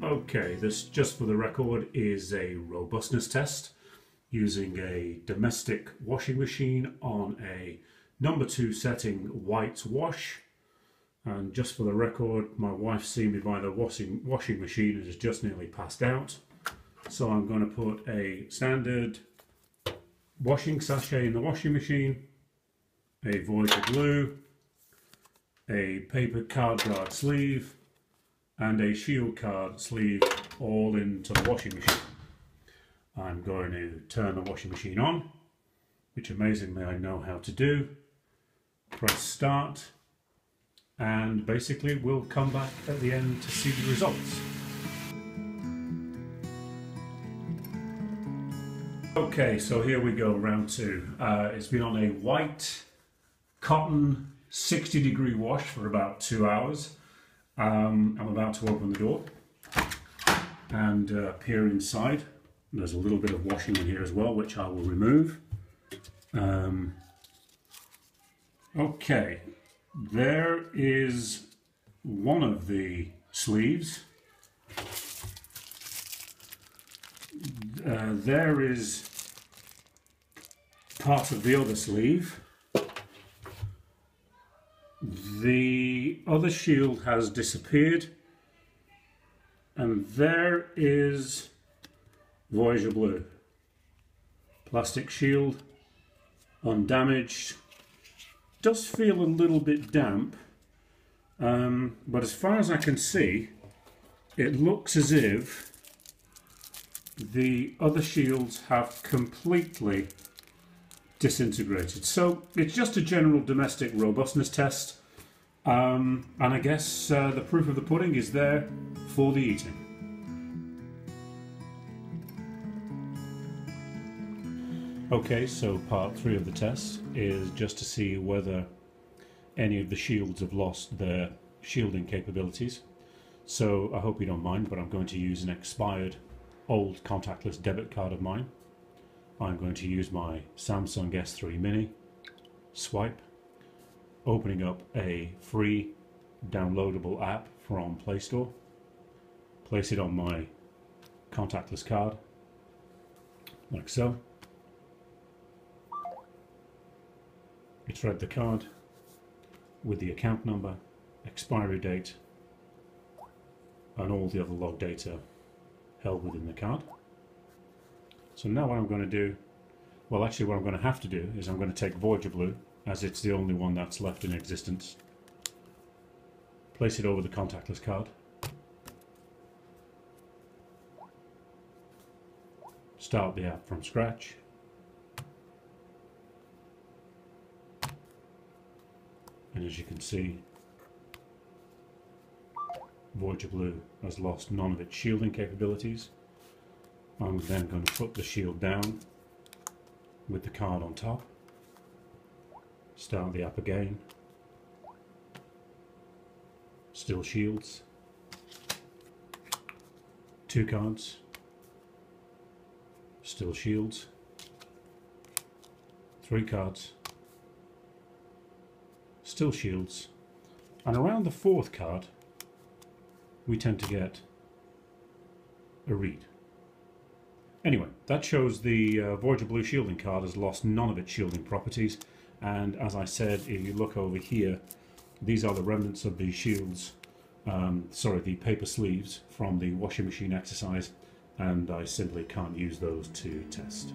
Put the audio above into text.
Okay, this, just for the record, is a robustness test using a domestic washing machine on a number 2 setting white wash. And just for the record, my wife's seen me by the washing machine and has just nearly passed out. So I'm going to put a standard washing sachet in the washing machine, a Voyager glue, a paper card guard sleeve, and a shield card sleeve all into the washing machine. I'm going to turn the washing machine on, which amazingly I know how to do. Press start, and basically we'll come back at the end to see the results. Okay, so here we go, round 2. It's been on a white cotton 60-degree wash for about 2 hours. I'm about to open the door and peer inside. There's a little bit of washing in here as well, which I will remove. Okay, there is one of the sleeves. There is part of the other sleeve. The other shield has disappeared, and there is Voyager blue. Plastic shield, undamaged. Does feel a little bit damp, but as far as I can see, it looks as if the other shields have completely disintegrated. So it's just a general domestic robustness test, and I guess the proof of the pudding is there for the eating. Okay, so part 3 of the test is just to see whether any of the shields have lost their shielding capabilities. So I hope you don't mind, but I'm going to use an expired old contactless debit card of mine. I'm going to use my Samsung S3 Mini, swipe, opening up a free downloadable app from Play Store, place it on my contactless card, like so. Thread the card with the account number, expiry date, and all the other log data held within the card. So now what I'm going to do, well actually what I'm going to have to do is I'm going to take Voyager blue, as it's the only one that's left in existence, place it over the contactless card, start the app from scratch, and as you can see, Voyager blue has lost none of its shielding capabilities. I'm then going to put the shield down with the card on top, start the app again, still shields, 2 cards, still shields, 3 cards, still shields, and around the 4th card we tend to get a read. Anyway, that shows the Voyager blue shielding card has lost none of its shielding properties, and as I said, if you look over here, these are the remnants of the shields, the paper sleeves from the washing machine exercise, and I simply can't use those to test.